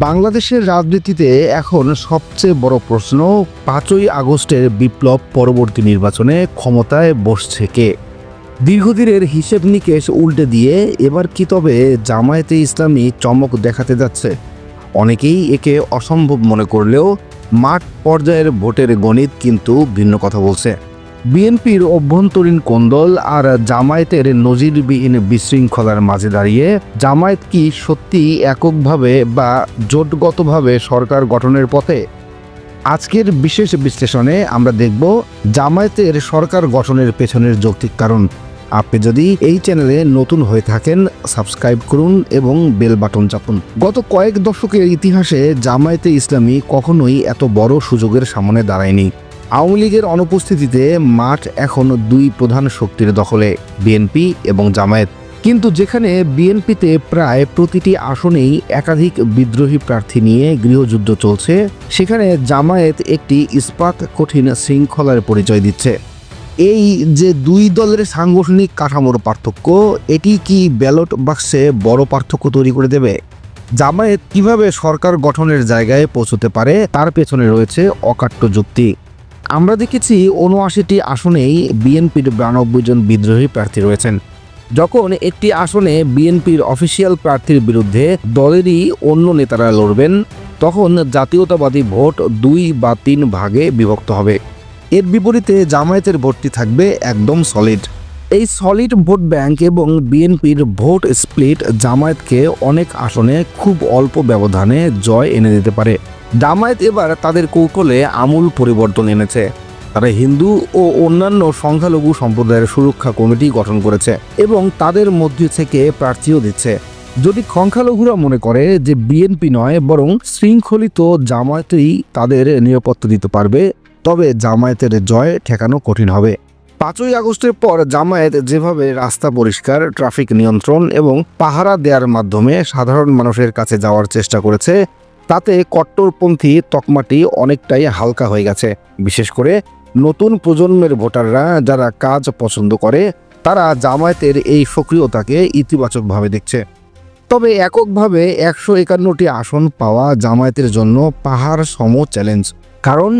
বাংলাদেশের রাজনীতিতে এখন সবচেয়ে বড় প্রশ্ন ৫ই আগস্টের বিপ্লব পরবর্তী নির্বাচনে ক্ষমতায় বসছে কে। দীর্ঘদিনের হিসেব নিকেশ উল্টে দিয়ে এবার কি তবে জামায়াতে ইসলামী চমক দেখাতে যাচ্ছে? অনেকেই একে অসম্ভব মনে করলেও মাঠ পর্যায়ের ভোটের গণিত কিন্তু ভিন্ন কথা বলছে। বিএনপির অভ্যন্তরীণ কোন্দল আর জামায়াতের নজিরবিহীন বিশৃঙ্খলার মাঝে দাঁড়িয়ে জামায়াত কি সত্যি এককভাবে বা জোটগতভাবে সরকার গঠনের পথে? আজকের বিশেষ বিশ্লেষণে আমরা দেখব জামায়াতের সরকার গঠনের পেছনের যৌক্তিক কারণ। আপনি যদি এই চ্যানেলে নতুন হয়ে থাকেন সাবস্ক্রাইব করুন এবং বেল বাটন চাপুন। গত কয়েক দশকের ইতিহাসে জামায়াতে ইসলামী কখনোই এত বড় সুযোগের সামনে দাঁড়ায়নি। আওয়ামী লীগের অনুপস্থিতিতে মাঠ এখন দুই প্রধান শক্তির দখলে, বিএনপি এবং জামায়াত। কিন্তু যেখানে বিএনপিতে প্রায় প্রতিটি আসনেই একাধিক বিদ্রোহী প্রার্থী নিয়ে গৃহযুদ্ধ চলছে, সেখানে জামায়াত একটি ইস্পাত কঠিন শৃঙ্খলার পরিচয় দিচ্ছে। এই যে দুই দলের সাংগঠনিক কাঠামোর পার্থক্য, এটি কি ব্যালট বাক্সে বড় পার্থক্য তৈরি করে দেবে? জামায়াত কিভাবে সরকার গঠনের জায়গায় পৌঁছতে পারে তার পেছনে রয়েছে অকাট্য যুক্তি। আমরা দেখেছি ৭৯টি আসনেই বিএনপির ৯২ জন বিদ্রোহী প্রার্থী রয়েছেন। যখন একটি আসনে বিএনপির অফিসিয়াল প্রার্থীর বিরুদ্ধে দলেরই অন্য নেতারা লড়বেন, তখন জাতীয়তাবাদী ভোট ২ বা ৩ ভাগে বিভক্ত হবে। এর বিপরীতে জামায়াতের ভোটটি থাকবে একদম সলিড। এই সলিড ভোট ব্যাংক এবং বিএনপির ভোট স্প্লিট জামায়াতকে অনেক আসনে খুব অল্প ব্যবধানে জয় এনে দিতে পারে। জামায়াত এবার তাদের কৌশলে আমূল পরিবর্তন এনেছে। তারা হিন্দু ও অন্যান্য সংখ্যালঘু সম্প্রদায়ের সুরক্ষা কমিটি গঠন করেছে এবং তাদের মধ্য থেকে প্রার্থীও দিচ্ছে। যদি সংখ্যালঘুরা মনে করে যে বিএনপি নয় বরং শৃঙ্খলিত জামায়াতই তাদের নিরাপত্তা দিতে পারবে, তবে জামায়াতের জয় ঠেকানো কঠিন হবে। ৫ই আগস্টের পর জামায়াত যেভাবে রাস্তা পরিষ্কার, ট্রাফিক নিয়ন্ত্রণ এবং পাহারা দেওয়ার মাধ্যমে সাধারণ মানুষের কাছে যাওয়ার চেষ্টা করেছে, তাতে কট্টরপন্থী তকমাটি অনেকটাই হালকা হয়ে গেছে। বিশেষ করে নতুন প্রজন্মের ভোটাররা যারা কাজ পছন্দ করে, তারা জামায়াতের এই সক্রিয়তাকে ইতিবাচকভাবে দেখছে। তবে এককভাবে ১৫১টি আসন পাওয়া জামায়াতের জন্য পাহাড় সম চ্যালেঞ্জ। কারণ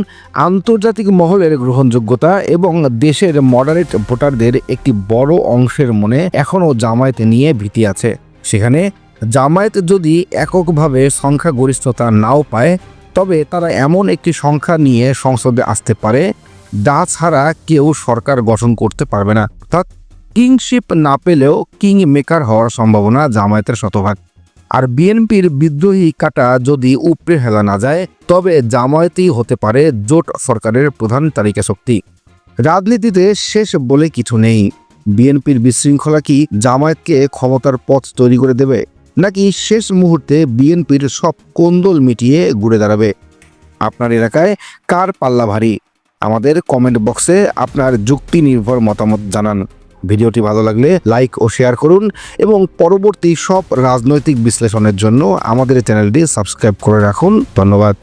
আন্তর্জাতিক মহলের গ্রহণযোগ্যতা এবং দেশের মডারেট ভোটারদের একটি বড় অংশের মনে এখনও জামায়াত নিয়ে ভীতি আছে। সেখানে জামায়াত যদি এককভাবে সংখ্যাগরিষ্ঠতা নাও পায়, তবে তারা এমন একটি সংখ্যা নিয়ে সংসদে আসতে পারে যা ছাড়া কেউ সরকার গঠন করতে পারবে না। অর্থাৎ কিংশিপ না পেলেও কিং মেকার হওয়ার সম্ভাবনা জামায়াতের শতভাগ। আর বিএনপির বিদ্রোহী কাটা যদি উপড়ে ফেলা না যায়, তবে জামায়াতই হতে পারে জোট সরকারের প্রধান তালিকা শক্তি। রাজনীতিতে শেষ বলে কিছু নেই। বিএনপির বিশৃঙ্খলা কি জামায়াতকে ক্ষমতার পথ তৈরি করে দেবে, নাকি শেষ মুহূর্তে বিএনপির সব কোন্দল মিটিয়ে ঘুরে দাঁড়াবে? আপনার এলাকায় কার পাল্লা ভারী? আমাদের কমেন্ট বক্সে আপনার যুক্তি নির্ভর মতামত জানান। ভিডিওটি ভালো লাগলে লাইক ও শেয়ার করুন এবং পরবর্তী সব রাজনৈতিক বিশ্লেষণের জন্য আমাদের চ্যানেলটি সাবস্ক্রাইব করে রাখুন। ধন্যবাদ।